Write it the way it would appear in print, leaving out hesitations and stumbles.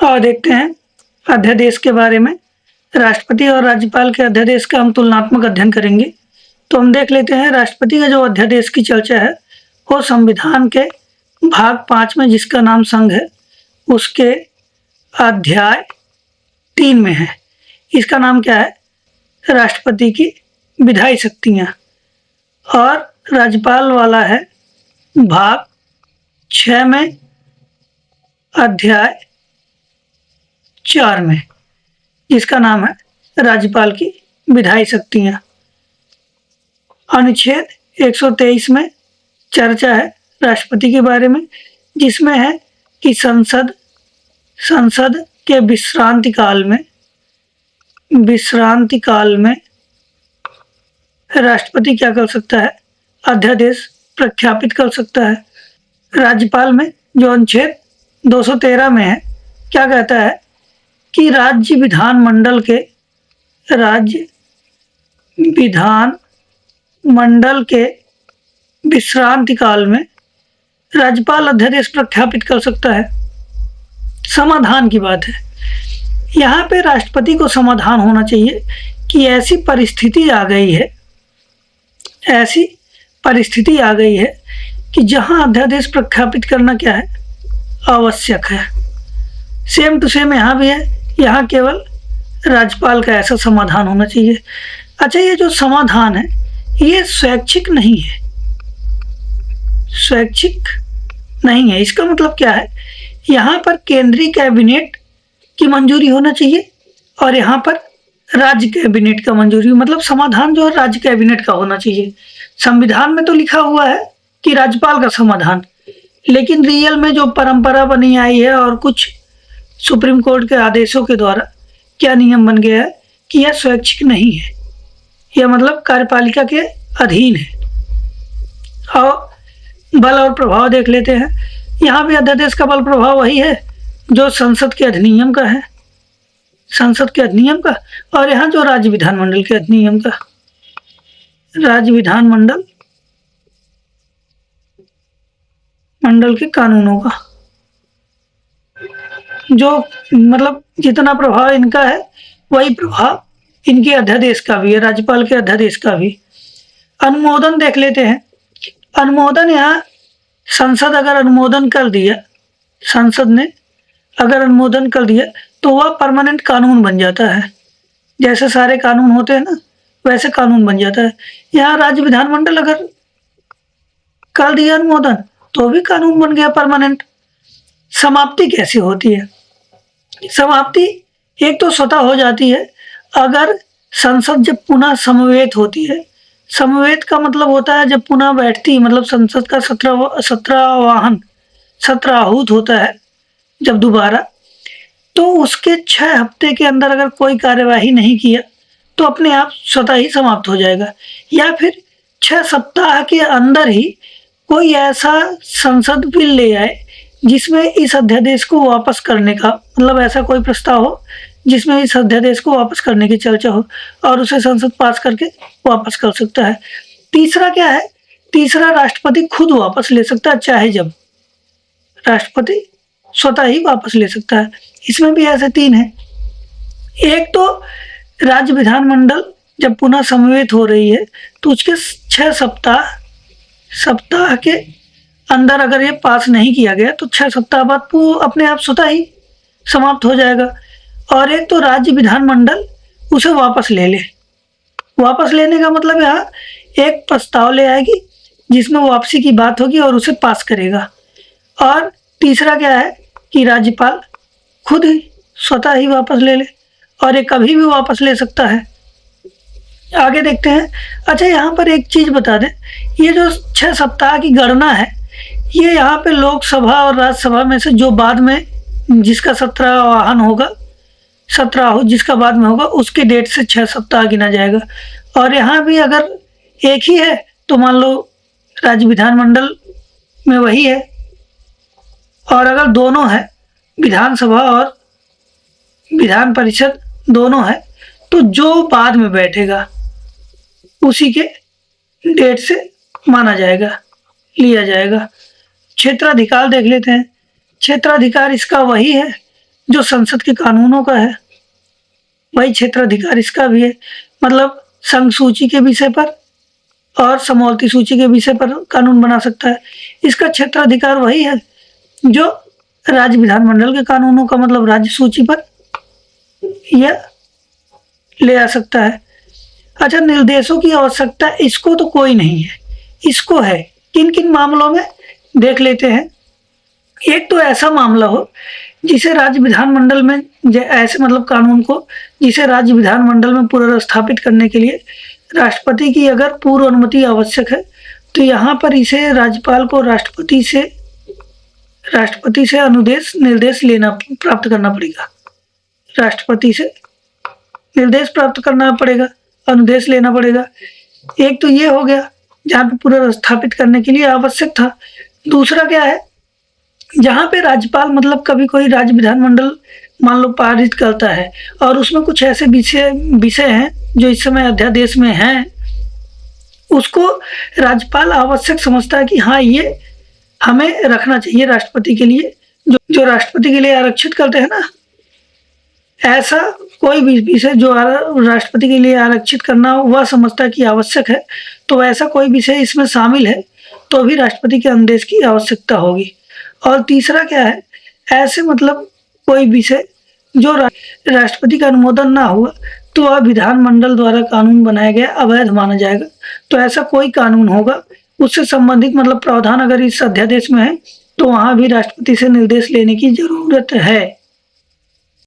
और देखते हैं अध्यादेश के बारे में। राष्ट्रपति और राज्यपाल के अध्यादेश का हम तुलनात्मक अध्ययन करेंगे। तो हम देख लेते हैं राष्ट्रपति का जो अध्यादेश की चर्चा है वो संविधान के भाग 5 में, जिसका नाम संघ है, उसके अध्याय 3 में है। इसका नाम क्या है? राष्ट्रपति की विधायी शक्तियां। और राज्यपाल वाला है भाग 6 में, अध्याय 4 में, जिसका नाम है राज्यपाल की विधायी शक्तियां। अनुच्छेद 123 में चर्चा है राष्ट्रपति के बारे में, जिसमें है कि संसद के विश्रांति काल में राष्ट्रपति क्या कर सकता है? अध्यादेश प्रख्यापित कर सकता है। राज्यपाल में जो अनुच्छेद 213 में है, क्या कहता है कि राज्य विधानमंडल के विश्रांति काल में राज्यपाल अध्यादेश प्रख्यापित कर सकता है। समाधान की बात है। यहाँ पे राष्ट्रपति को समाधान होना चाहिए कि ऐसी परिस्थिति आ गई है कि जहाँ अध्यादेश प्रख्यापित करना क्या है? आवश्यक है। सेम टू सेम यहाँ भी है। यहाँ केवल राज्यपाल का ऐसा समाधान होना चाहिए। अच्छा, ये जो समाधान है ये स्वैच्छिक नहीं है। इसका मतलब क्या है? यहाँ पर केंद्रीय कैबिनेट की मंजूरी होना चाहिए और यहाँ पर राज्य कैबिनेट का मंजूरी, मतलब समाधान जो है राज्य कैबिनेट का होना चाहिए। संविधान में तो लिखा हुआ है कि राज्यपाल का समाधान, लेकिन रियल में जो परंपरा बनी आई है और कुछ सुप्रीम कोर्ट के आदेशों के द्वारा क्या नियम बन गया है कि यह स्वैच्छिक नहीं है, यह मतलब कार्यपालिका के अधीन है। और बल और प्रभाव देख लेते हैं। यहाँ भी अध्यादेश का बल प्रभाव वही है जो संसद के अधिनियम का है, और यहाँ जो राज्य विधानमंडल के अधिनियम का, राज्य विधानमंडल के कानूनों का, जो मतलब जितना प्रभाव इनका है वही प्रभाव इनके अध्यादेश का भी है, राज्यपाल के अध्यादेश का भी। अनुमोदन देख लेते हैं। अनुमोदन, यहाँ संसद ने अगर अनुमोदन कर दिया तो वह परमानेंट कानून बन जाता है। जैसे सारे कानून होते हैं ना, वैसे कानून बन जाता है। यहाँ राज्य विधानमंडल अगर कर दिया अनुमोदन तो भी कानून बन गया परमानेंट। समाप्ति कैसे होती है? समाप्ति एक तो स्वतः हो जाती है अगर संसद जब पुनः समवेत होती है। समवेत का मतलब होता है जब पुनः बैठती है, मतलब संसद का सत्राहूत होता है जब दोबारा, तो उसके 6 हफ्ते के अंदर अगर कोई कार्यवाही नहीं किया तो अपने आप स्वतः ही समाप्त हो जाएगा। या फिर 6 सप्ताह के अंदर ही कोई ऐसा संसद बिल ले आए जिसमें इस अध्यादेश को वापस करने का, मतलब ऐसा कोई प्रस्ताव हो जिसमें इस अध्यादेश को वापस करने की चर्चा हो, और उसे संसद पास करके वापस कर सकता है। तीसरा क्या है? तीसरा, राष्ट्रपति खुद वापस ले सकता है, चाहे जब। राष्ट्रपति स्वतः ही वापस ले सकता है। इसमें भी ऐसे 3 हैं। एक तो राज्य विधानमंडल जब पुनः समवेत हो रही है तो उसके 6 सप्ताह के अंदर अगर ये पास नहीं किया गया तो 6 सप्ताह बाद वो अपने आप स्वतः ही समाप्त हो जाएगा। और एक तो राज्य विधानमंडल उसे वापस ले ले। वापस लेने का मतलब यहाँ एक प्रस्ताव ले आएगी जिसमें वापसी की बात होगी और उसे पास करेगा। और तीसरा क्या है कि राज्यपाल खुद ही स्वतः ही वापस ले ले, और ये कभी भी वापस ले सकता है। आगे देखते हैं। अच्छा, यहाँ पर एक चीज़ बता दें, ये जो 6 सप्ताह की गणना है ये यहाँ पे लोकसभा और राज्यसभा में से जो बाद में जिसका सत्राहूत जिसका बाद में होगा उसके डेट से 6 सप्ताह गिना जाएगा। और यहाँ भी अगर एक ही है तो मान लो राज्य विधानमंडल में वही है, और अगर दोनों है, विधानसभा और विधान परिषद दोनों है, तो जो बाद में बैठेगा उसी के डेट से लिया जाएगा। क्षेत्राधिकार देख लेते हैं। क्षेत्राधिकार इसका वही है जो संसद के कानूनों का है, वही क्षेत्राधिकार इसका भी है। मतलब संघ सूची के विषय पर और समवर्ती सूची के विषय पर कानून बना सकता है। इसका क्षेत्राधिकार वही है जो राज्य विधानमंडल के कानूनों का, मतलब राज्य सूची पर यह ले आ सकता है। अच्छा, निर्देशों की आवश्यकता इसको तो कोई नहीं है, इसको है किन किन मामलों में देख लेते हैं। एक तो ऐसा मामला हो जिसे राज्य विधानमंडल में ऐसे मतलब कानून को जिसे राज्य विधानमंडल में पुनर्स्थापित करने के लिए राष्ट्रपति की अगर पूर्व अनुमति आवश्यक है, तो यहाँ पर इसे राज्यपाल को राष्ट्रपति से अनुदेश निर्देश लेना प्राप्त करना पड़ेगा। राष्ट्रपति से निर्देश प्राप्त करना पड़ेगा, अनुदेश लेना पड़ेगा। एक तो ये हो गया जहाँ पे पुनर्स्थापित करने के लिए आवश्यक था। दूसरा क्या है, जहाँ पे राज्यपाल मतलब कभी कोई राज्य विधानमंडल मान लो पारित करता है और उसमें कुछ ऐसे विषय हैं जो इस समय अध्यादेश में हैं, उसको राज्यपाल आवश्यक समझता है कि हाँ ये हमें रखना चाहिए राष्ट्रपति के लिए, जो राष्ट्रपति के लिए आरक्षित करते हैं ना, ऐसा कोई भी विषय जो राष्ट्रपति के लिए आरक्षित करना वह समझता है कि आवश्यक है, तो ऐसा कोई विषय इसमें शामिल है तो भी राष्ट्रपति के अनुदेश की आवश्यकता होगी। और तीसरा क्या है, ऐसे मतलब कोई विषय जो राष्ट्रपति का अनुमोदन ना हुआ तो वह विधानमंडल द्वारा कानून बनाया गया अवैध माना जाएगा। तो ऐसा कोई कानून होगा उससे संबंधित मतलब प्रावधान अगर इस अध्यादेश में है तो वहाँ भी राष्ट्रपति से निर्देश लेने की जरूरत है।